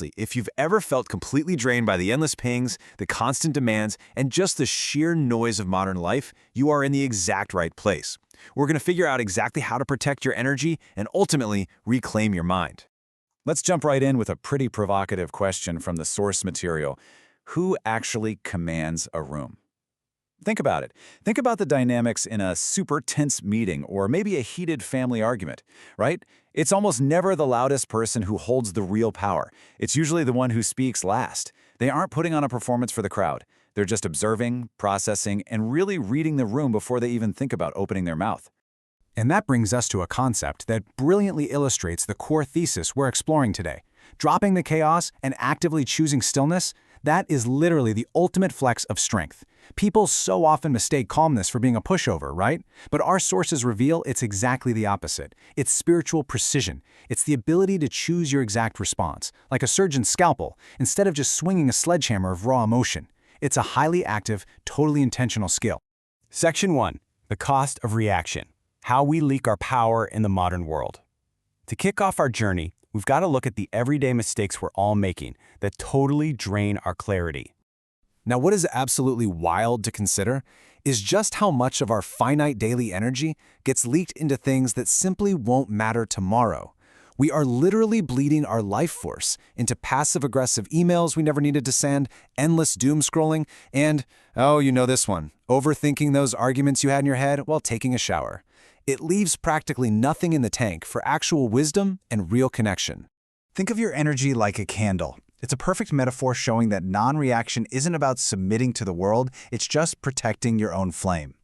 If you've ever felt completely drained by the endless pings, the constant demands, and just the sheer noise of modern life, you are in the exact right place. We're going to figure out exactly how to protect your energy and ultimately reclaim your mind. Let's jump right in with a pretty provocative question from the source material. Who actually commands a room? Think about it. Think about the dynamics in a super tense meeting or maybe a heated family argument, right? It's almost never the loudest person who holds the real power. It's usually the one who speaks last. They aren't putting on a performance for the crowd. They're just observing, processing, and really reading the room before they even think about opening their mouth. And that brings us to a concept that brilliantly illustrates the core thesis we're exploring today. Dropping the chaos and actively choosing stillness, that is literally the ultimate flex of strength. People so often mistake calmness for being a pushover, right? But our sources reveal it's exactly the opposite. It's spiritual precision. It's the ability to choose your exact response, like a surgeon's scalpel, instead of just swinging a sledgehammer of raw emotion. It's a highly active, totally intentional skill. Section 1. The cost of reaction. How we leak our power in the modern world. To kick off our journey, we've got to look at the everyday mistakes we're all making that totally drain our clarity. Now, what is absolutely wild to consider is just how much of our finite daily energy gets leaked into things that simply won't matter tomorrow. We are literally bleeding our life force into passive-aggressive emails we never needed to send, endless doom scrolling, and, oh, you know this one, overthinking those arguments you had in your head while taking a shower. It leaves practically nothing in the tank for actual wisdom and real connection. Think of your energy like a candle. It's a perfect metaphor showing that non-reaction isn't about submitting to the world, it's just protecting your own flame.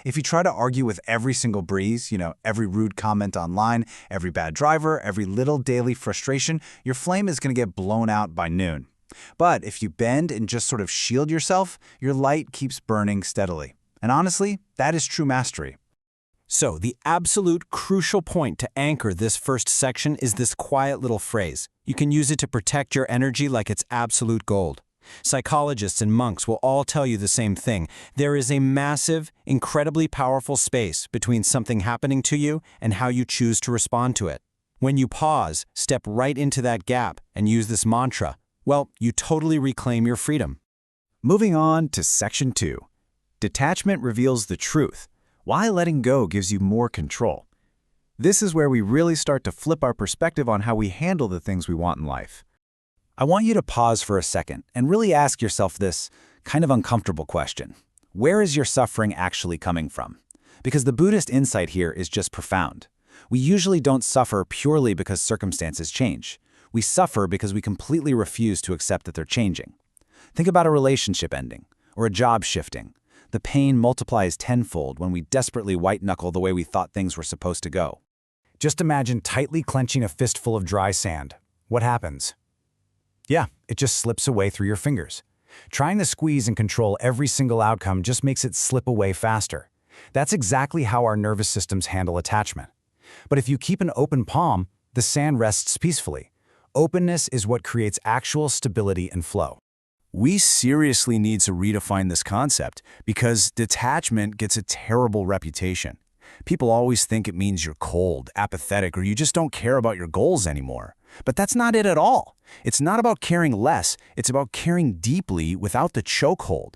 If you try to argue with every single breeze, every rude comment online, every bad driver, every little daily frustration, your flame is going to get blown out by noon. But if you bend and just sort of shield yourself, your light keeps burning steadily. And honestly, that is true mastery. So, the absolute crucial point to anchor this first section is this quiet little phrase. You can use it to protect your energy like it's absolute gold. Psychologists and monks will all tell you the same thing. There is a massive, incredibly powerful space between something happening to you and how you choose to respond to it. When you pause, step right into that gap, and use this mantra, well, you totally reclaim your freedom. Moving on to Section 2. Detachment reveals the truth. Why letting go gives you more control. This is where we really start to flip our perspective on how we handle the things we want in life. I want you to pause for a second and really ask yourself this kind of uncomfortable question. Where is your suffering actually coming from? Because the Buddhist insight here is just profound. We usually don't suffer purely because circumstances change. We suffer because we completely refuse to accept that they're changing. Think about a relationship ending or a job shifting. The pain multiplies tenfold when we desperately white-knuckle the way we thought things were supposed to go. Just imagine tightly clenching a fistful of dry sand. What happens? Yeah, it just slips away through your fingers. Trying to squeeze and control every single outcome just makes it slip away faster. That's exactly how our nervous systems handle attachment. But if you keep an open palm, the sand rests peacefully. Openness is what creates actual stability and flow. We seriously need to redefine this concept because detachment gets a terrible reputation. People always think it means you're cold, apathetic, or you just don't care about your goals anymore. But that's not it at all. It's not about caring less, it's about caring deeply without the chokehold.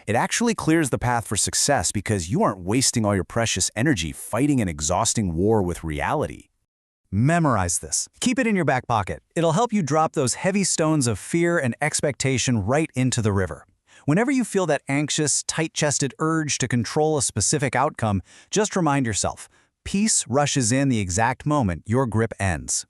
It actually clears the path for success because you aren't wasting all your precious energy fighting an exhausting war with reality. Memorize this. Keep it in your back pocket. It'll help you drop those heavy stones of fear and expectation right into the river. Whenever you feel that anxious, tight-chested urge to control a specific outcome, just remind yourself, peace rushes in the exact moment your grip ends.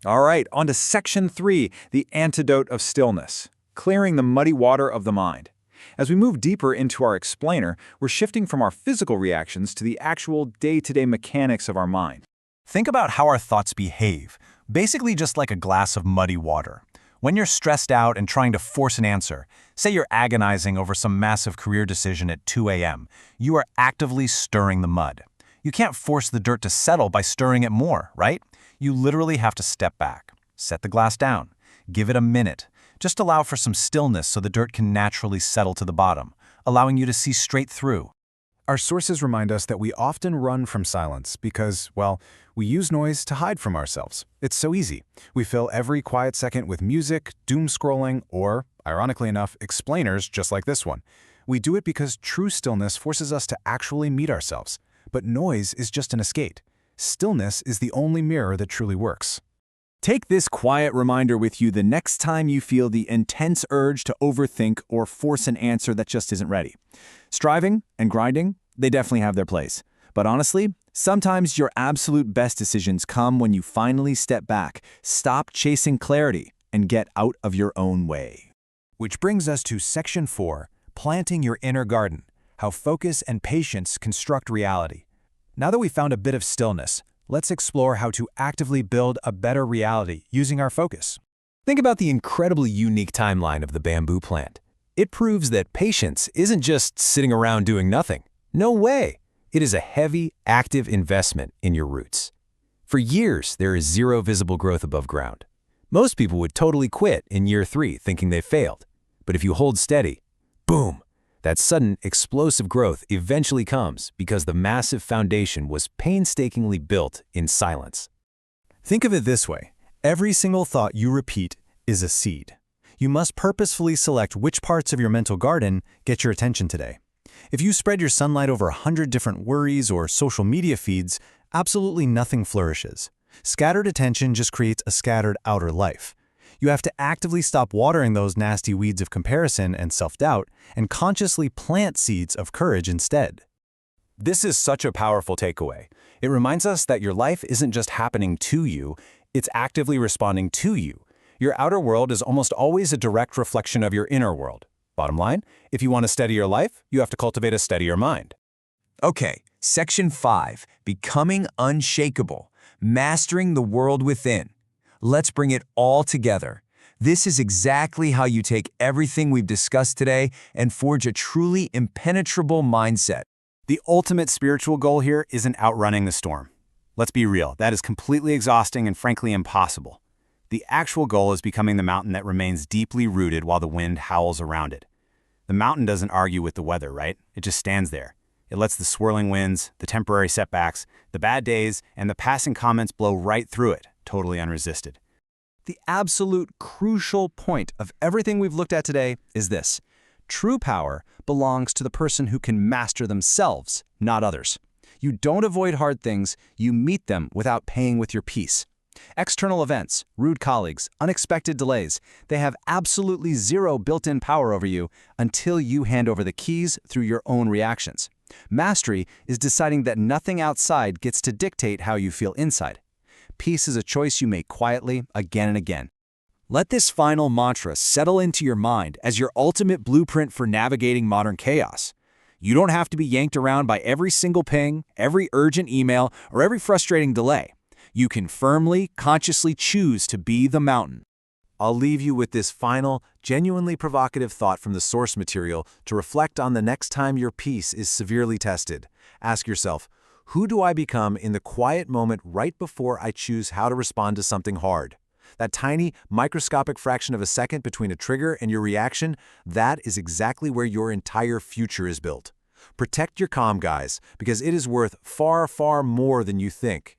All right, on to Section 3, the antidote of stillness, clearing the muddy water of the mind. As we move deeper into our explainer, we're shifting from our physical reactions to the actual day-to-day mechanics of our mind. Think about how our thoughts behave, basically just like a glass of muddy water. When you're stressed out and trying to force an answer, say you're agonizing over some massive career decision at 2 a.m., you are actively stirring the mud. You can't force the dirt to settle by stirring it more, right? You literally have to step back, set the glass down, give it a minute. Just allow for some stillness so the dirt can naturally settle to the bottom, allowing you to see straight through. Our sources remind us that we often run from silence because, well, we use noise to hide from ourselves. It's so easy. We fill every quiet second with music, doom scrolling, or, ironically enough, explainers just like this one. We do it because true stillness forces us to actually meet ourselves. But noise is just an escape. Stillness is the only mirror that truly works. Take this quiet reminder with you the next time you feel the intense urge to overthink or force an answer that just isn't ready. Striving and grinding, they definitely have their place. But honestly, sometimes your absolute best decisions come when you finally step back, stop chasing clarity, and get out of your own way. Which brings us to Section 4, Planting Your Inner Garden, How Focus and Patience Construct Reality. Now that we've found a bit of stillness, let's explore how to actively build a better reality using our focus. Think about the incredibly unique timeline of the bamboo plant. It proves that patience isn't just sitting around doing nothing. No way! It is a heavy, active investment in your roots. For years, there is zero visible growth above ground. Most people would totally quit in year 3 thinking they failed. But if you hold steady, boom! That sudden, explosive growth eventually comes because the massive foundation was painstakingly built in silence. Think of it this way. Every single thought you repeat is a seed. You must purposefully select which parts of your mental garden get your attention today. If you spread your sunlight over 100 different worries or social media feeds, absolutely nothing flourishes. Scattered attention just creates a scattered outer life. You have to actively stop watering those nasty weeds of comparison and self-doubt and consciously plant seeds of courage instead. This is such a powerful takeaway. It reminds us that your life isn't just happening to you, it's actively responding to you. Your outer world is almost always a direct reflection of your inner world. Bottom line, if you want to steady your life, you have to cultivate a steadier mind. Okay, Section 5, Becoming Unshakable, Mastering the World Within. Let's bring it all together. This is exactly how you take everything we've discussed today and forge a truly impenetrable mindset. The ultimate spiritual goal here isn't outrunning the storm. Let's be real, that is completely exhausting and frankly impossible. The actual goal is becoming the mountain that remains deeply rooted while the wind howls around it. The mountain doesn't argue with the weather, right? It just stands there. It lets the swirling winds, the temporary setbacks, the bad days, and the passing comments blow right through it, totally unresisted. The absolute crucial point of everything we've looked at today is this. True power belongs to the person who can master themselves, not others. You don't avoid hard things, you meet them without paying with your peace. External events, rude colleagues, unexpected delays, they have absolutely zero built-in power over you until you hand over the keys through your own reactions. Mastery is deciding that nothing outside gets to dictate how you feel inside. Peace is a choice you make quietly again and again. Let this final mantra settle into your mind as your ultimate blueprint for navigating modern chaos. You don't have to be yanked around by every single ping, every urgent email, or every frustrating delay. You can firmly, consciously choose to be the mountain. I'll leave you with this final, genuinely provocative thought from the source material to reflect on the next time your peace is severely tested. Ask yourself, who do I become in the quiet moment right before I choose how to respond to something hard? That tiny, microscopic fraction of a second between a trigger and your reaction, that is exactly where your entire future is built. Protect your calm, guys, because it is worth far, far more than you think.